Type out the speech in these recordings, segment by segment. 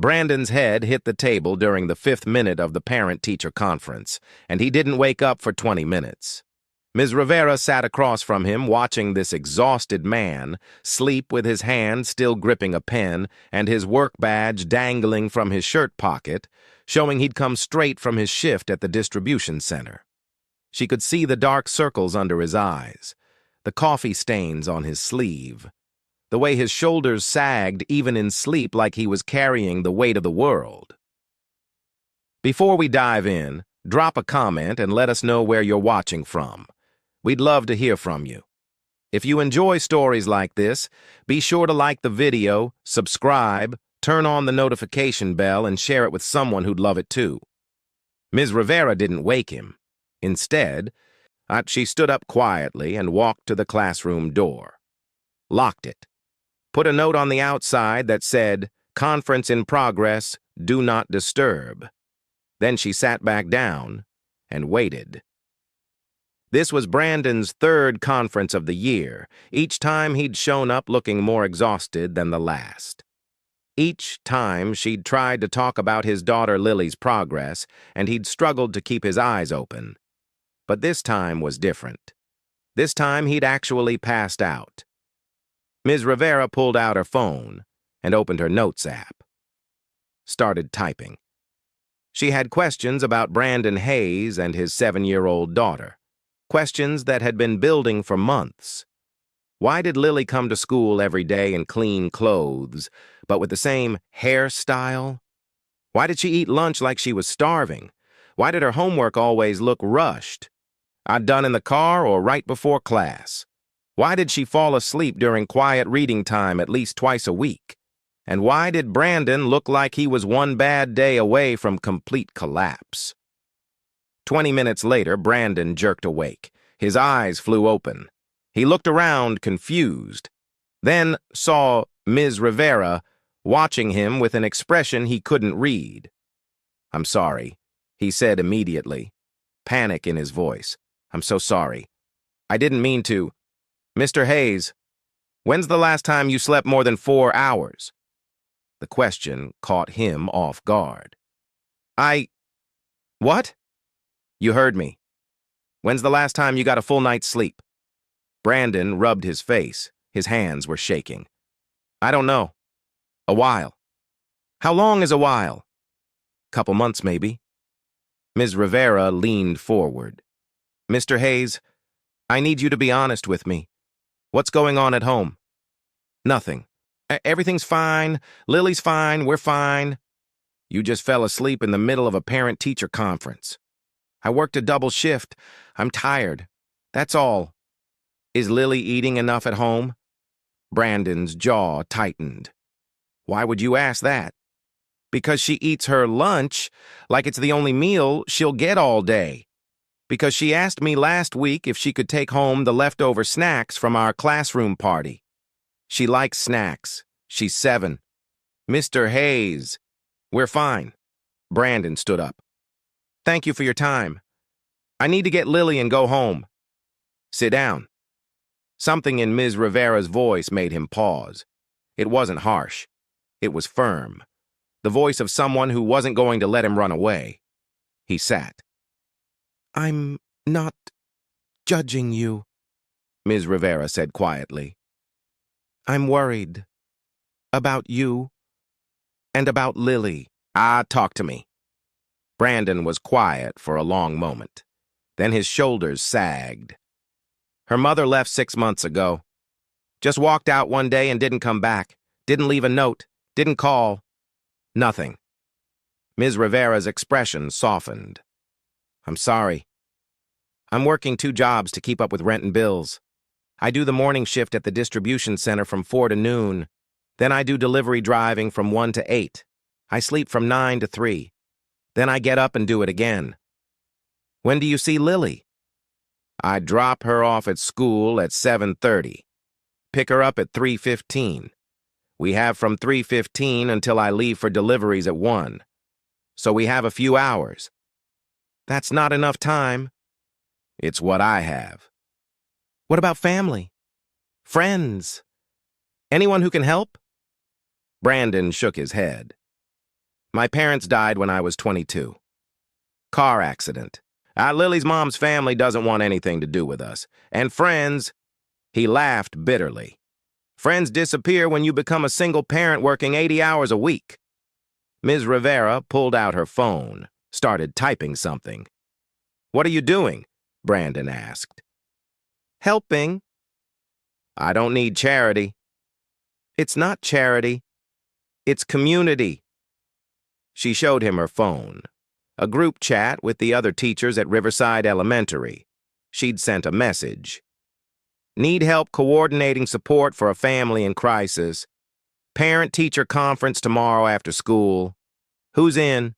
Brandon's head hit the table during the 5th minute of the parent-teacher conference, and he didn't wake up for 20 minutes. Ms. Rivera sat across from him, watching this exhausted man sleep with his hand still gripping a pen and his work badge dangling from his shirt pocket, showing he'd come straight from his shift at the distribution center. She could see the dark circles under his eyes, the coffee stains on his sleeve, the way his shoulders sagged even in sleep like he was carrying the weight of the world. Before we dive in, drop a comment and let us know where you're watching from. We'd love to hear from you. If you enjoy stories like this, be sure to like the video, subscribe, turn on the notification bell, and share it with someone who'd love it too. Ms. Rivera didn't wake him. Instead, she stood up quietly and walked to the classroom door. Locked it. Put a note on the outside that said, "Conference in progress, do not disturb." Then she sat back down and waited. This was Brandon's 3rd conference of the year. Each time he'd shown up looking more exhausted than the last. Each time she'd tried to talk about his daughter Lily's progress, and he'd struggled to keep his eyes open. But this time was different. This time he'd actually passed out. Ms. Rivera pulled out her phone and opened her notes app. Started typing. She had questions about Brandon Hayes and his 7-year-old daughter. Questions that had been building for months. Why did Lily come to school every day in clean clothes, but with the same hairstyle? Why did she eat lunch like she was starving? Why did her homework always look rushed? Done in the car or right before class? Why did she fall asleep during quiet reading time at least twice a week? And why did Brandon look like he was one bad day away from complete collapse? 20 minutes later, Brandon jerked awake. His eyes flew open. He looked around, confused, then saw Ms. Rivera watching him with an expression he couldn't read. "I'm sorry," he said immediately, panic in his voice. "I'm so sorry. I didn't mean to. Mr. Hayes, when's the last time you slept more than 4 hours?" The question caught him off guard. What? You heard me. When's the last time you got a full night's sleep?" Brandon rubbed his face. His hands were shaking. "I don't know. A while." "How long is a while?" "Couple months, maybe." Ms. Rivera leaned forward. "Mr. Hayes, I need you to be honest with me. What's going on at home?" "Nothing. Everything's fine. Lily's fine. We're fine." "You just fell asleep in the middle of a parent-teacher conference." "I worked a double shift. I'm tired. That's all." "Is Lily eating enough at home?" Brandon's jaw tightened. "Why would you ask that?" "Because she eats her lunch like it's the only meal she'll get all day. Because she asked me last week if she could take home the leftover snacks from our classroom party. She likes snacks. She's 7. Mr. Hayes, we're fine." Brandon stood up. "Thank you for your time. I need to get Lily and go home." "Sit down." Something in Ms. Rivera's voice made him pause. It wasn't harsh. It was firm. The voice of someone who wasn't going to let him run away. He sat. "I'm not judging you," Ms. Rivera said quietly. "I'm worried. About you. And about Lily." Talk to me." Brandon was quiet for a long moment. Then his shoulders sagged. "Her mother left 6 months ago. Just walked out one day and didn't come back. Didn't leave a note. Didn't call. Nothing." Ms. Rivera's expression softened. "I'm sorry. I'm working 2 jobs to keep up with rent and bills. I do the morning shift at the distribution center from 4 to noon. Then I do delivery driving from 1 to 8. I sleep from 9 to 3. Then I get up and do it again." "When do you see Lily?" "I drop her off at school at 7:30. Pick her up at 3:15. We have from 3:15 until I leave for deliveries at 1. So we have a few hours." "That's not enough time." "It's what I have." "What about family? Friends? Anyone who can help?" Brandon shook his head. My parents died when I was 22. Car accident. Lily's mom's family doesn't want anything to do with us. And friends, he laughed bitterly. Friends disappear when you become a single parent working 80 hours a week. Ms. Rivera pulled out her phone, started typing something. What are you doing? Brandon asked. Helping. I don't need charity. It's not charity. It's community. She showed him her phone. A group chat with the other teachers at Riverside Elementary. She'd sent a message. Need help coordinating support for a family in crisis. Parent-teacher conference tomorrow after school. Who's in?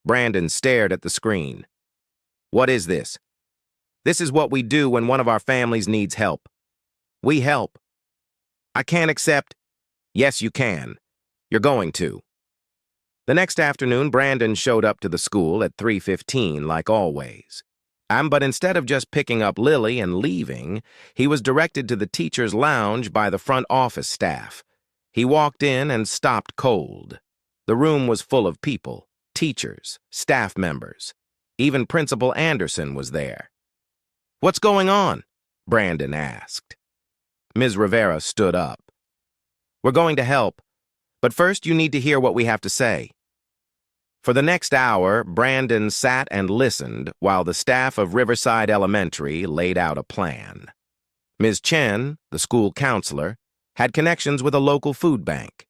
Brandon stared at the screen. What is this? This is what we do when one of our families needs help. We help. I can't accept. Yes, you can. You're going to. The next afternoon, Brandon showed up to the school at 3:15 like always. But instead of just picking up Lily and leaving, he was directed to the teacher's lounge by the front office staff. He walked in and stopped cold. The room was full of people, teachers, staff members. Even Principal Anderson was there. What's going on? Brandon asked. Ms. Rivera stood up. We're going to help, but first you need to hear what we have to say. For the next hour, Brandon sat and listened while the staff of Riverside Elementary laid out a plan. Ms. Chen, the school counselor, had connections with a local food bank.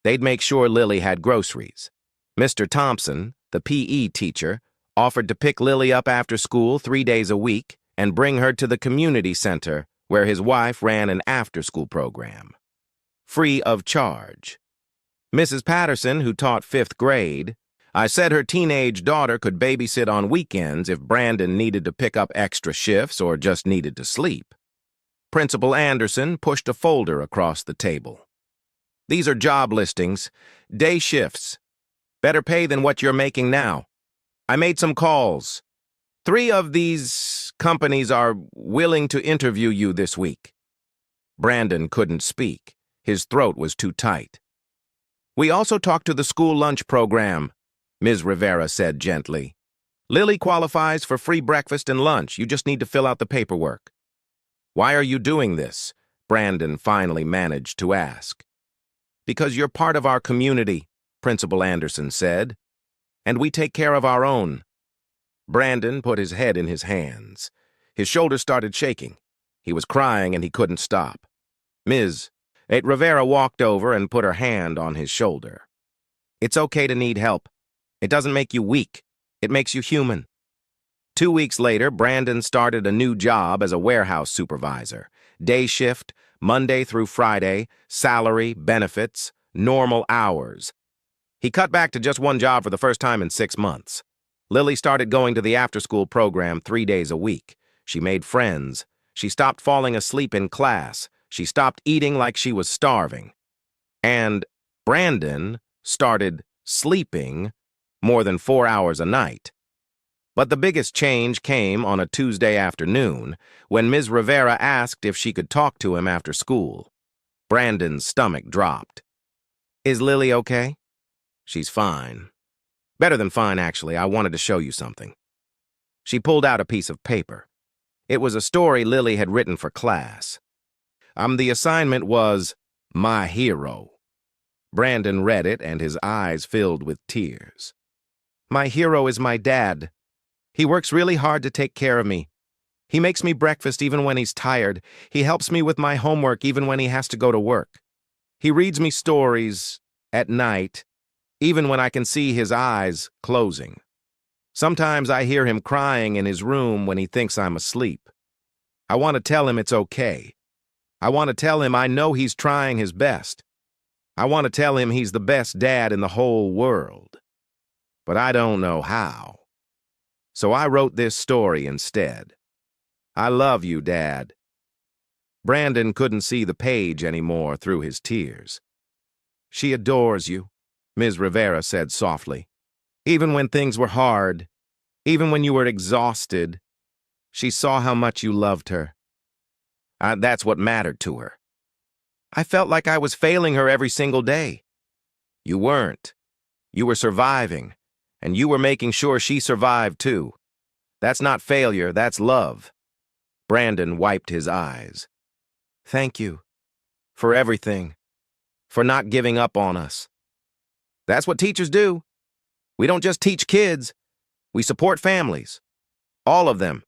They'd make sure Lily had groceries. Mr. Thompson, the PE teacher, offered to pick Lily up after school 3 days a week and bring her to the community center where his wife ran an after-school program. Free of charge. Mrs. Patterson, who taught 5th grade, I said her teenage daughter could babysit on weekends if Brandon needed to pick up extra shifts or just needed to sleep. Principal Anderson pushed a folder across the table. These are job listings, day shifts. Better pay than what you're making now. I made some calls. 3 of these companies are willing to interview you this week. Brandon couldn't speak. His throat was too tight. We also talked to the school lunch program, Ms. Rivera said gently. Lily qualifies for free breakfast and lunch. You just need to fill out the paperwork. Why are you doing this? Brandon finally managed to ask. Because you're part of our community, Principal Anderson said, and we take care of our own. Brandon put his head in his hands. His shoulders started shaking. He was crying and he couldn't stop. Ms. Rivera walked over and put her hand on his shoulder. It's okay to need help. It doesn't make you weak. It makes you human. 2 weeks later, Brandon started a new job as a warehouse supervisor. Day shift, Monday through Friday, salary, benefits, normal hours. He cut back to just one job for the first time in 6 months. Lily started going to the after-school program 3 days a week. She made friends. She stopped falling asleep in class. She stopped eating like she was starving. And Brandon started sleeping more than 4 hours a night. But the biggest change came on a Tuesday afternoon when Ms. Rivera asked if she could talk to him after school. Brandon's stomach dropped. Is Lily okay? She's fine. Better than fine, actually. I wanted to show you something. She pulled out a piece of paper. It was a story Lily had written for class. The assignment was My Hero. Brandon read it and his eyes filled with tears. My hero is my dad. He works really hard to take care of me. He makes me breakfast even when he's tired. He helps me with my homework even when he has to go to work. He reads me stories at night, even when I can see his eyes closing. Sometimes I hear him crying in his room when he thinks I'm asleep. I want to tell him it's okay. I want to tell him I know he's trying his best. I want to tell him he's the best dad in the whole world. But I don't know how. So I wrote this story instead. I love you, Dad. Brandon couldn't see the page anymore through his tears. She adores you, Ms. Rivera said softly. Even when things were hard, even when you were exhausted, she saw how much you loved her. That's what mattered to her. I felt like I was failing her every single day. You weren't. You were surviving, and you were making sure she survived too. That's not failure, that's love. Brandon wiped his eyes. Thank you. For everything. For not giving up on us. That's what teachers do. We don't just teach kids. We support families. All of them.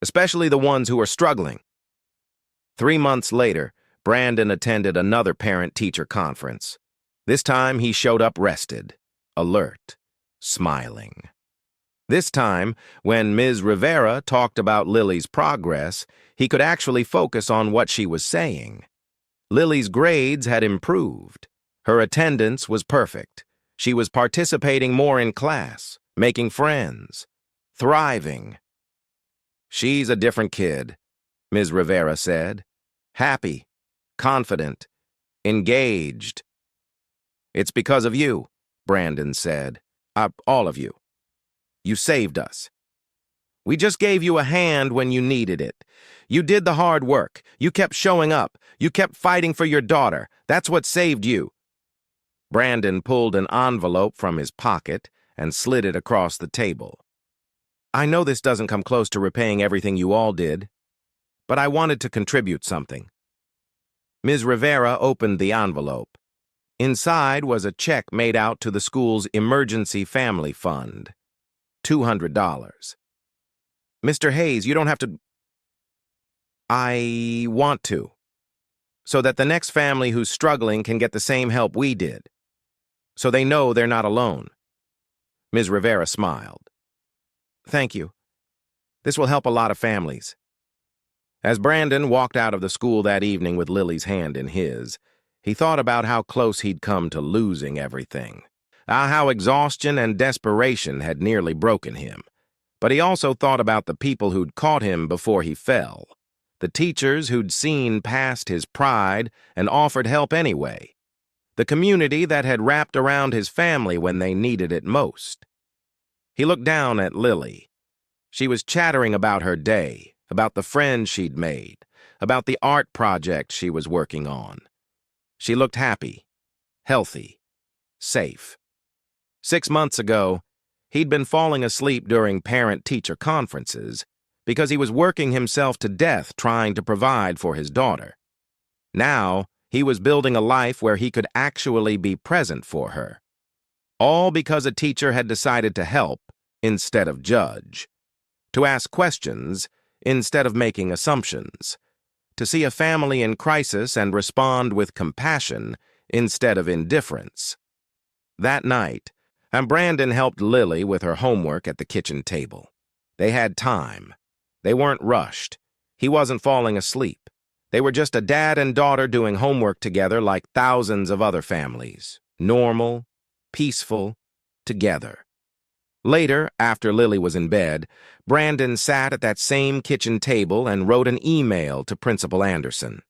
Especially the ones who are struggling. 3 months later, Brandon attended another parent-teacher conference. This time he showed up rested, alert, smiling. This time, when Ms. Rivera talked about Lily's progress, he could actually focus on what she was saying. Lily's grades had improved. Her attendance was perfect. She was participating more in class, making friends, thriving. She's a different kid, Ms. Rivera said. Happy, confident, engaged. It's because of you, Brandon said. All of you. You saved us. We just gave you a hand when you needed it. You did the hard work. You kept showing up. You kept fighting for your daughter. That's what saved you. Brandon pulled an envelope from his pocket and slid it across the table. I know this doesn't come close to repaying everything you all did, but I wanted to contribute something. Ms. Rivera opened the envelope. Inside was a check made out to the school's emergency family fund. $200. Mr. Hayes, you don't have to... I want to. So that the next family who's struggling can get the same help we did. So they know they're not alone. Ms. Rivera smiled. Thank you. This will help a lot of families. As Brandon walked out of the school that evening with Lily's hand in his, he thought about how close he'd come to losing everything. How exhaustion and desperation had nearly broken him. But he also thought about the people who'd caught him before he fell. The teachers who'd seen past his pride and offered help anyway. The community that had wrapped around his family when they needed it most. He looked down at Lily. She was chattering about her day, about the friends she'd made, about the art project she was working on. She looked happy, healthy, safe. 6 months ago, he'd been falling asleep during parent-teacher conferences because he was working himself to death trying to provide for his daughter. Now, he was building a life where he could actually be present for her. All because a teacher had decided to help instead of judge, to ask questions instead of making assumptions, to see a family in crisis and respond with compassion instead of indifference. That night, Brandon helped Lily with her homework at the kitchen table. They had time. They weren't rushed. He wasn't falling asleep. They were just a dad and daughter doing homework together like thousands of other families. Normal, peaceful, together. Later, after Lily was in bed, Brandon sat at that same kitchen table and wrote an email to Principal Anderson.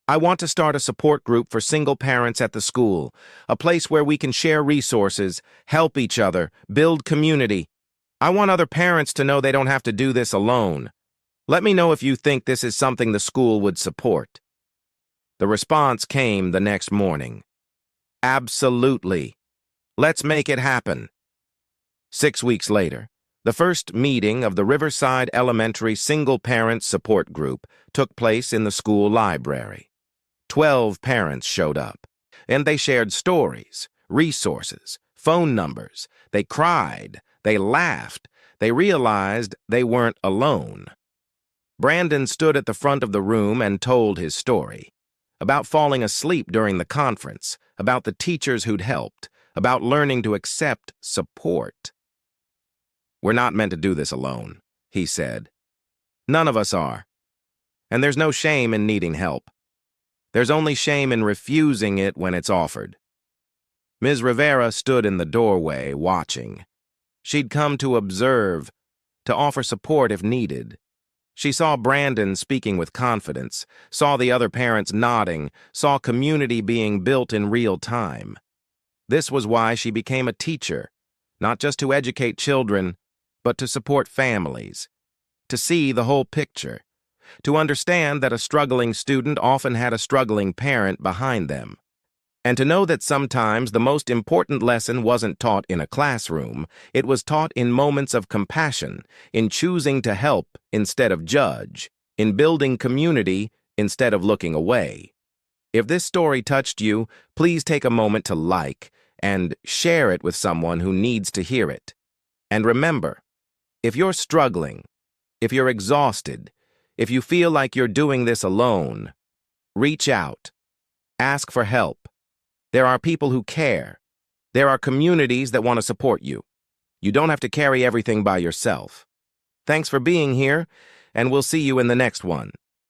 I want to start a support group for single parents at the school, a place where we can share resources, help each other, build community. I want other parents to know they don't have to do this alone. Let me know if you think this is something the school would support. The response came the next morning. Absolutely. Let's make it happen. 6 weeks later, the first meeting of the Riverside Elementary Single Parent Support Group took place in the school library. 12 parents showed up, and they shared stories, resources, phone numbers. They cried, they laughed, they realized they weren't alone. Brandon stood at the front of the room and told his story. About falling asleep during the conference, about the teachers who'd helped, about learning to accept support. We're not meant to do this alone, he said. None of us are. And there's no shame in needing help. There's only shame in refusing it when it's offered. Ms. Rivera stood in the doorway, watching. She'd come to observe, to offer support if needed. She saw Brandon speaking with confidence, saw the other parents nodding, saw community being built in real time. This was why she became a teacher, not just to educate children, but to support families, to see the whole picture, to understand that a struggling student often had a struggling parent behind them. And to know that sometimes the most important lesson wasn't taught in a classroom, it was taught in moments of compassion, in choosing to help instead of judge, in building community instead of looking away. If this story touched you, please take a moment to like and share it with someone who needs to hear it. And remember, if you're struggling, if you're exhausted, if you feel like you're doing this alone, reach out. Ask for help. There are people who care. There are communities that want to support you. You don't have to carry everything by yourself. Thanks for being here, and we'll see you in the next one.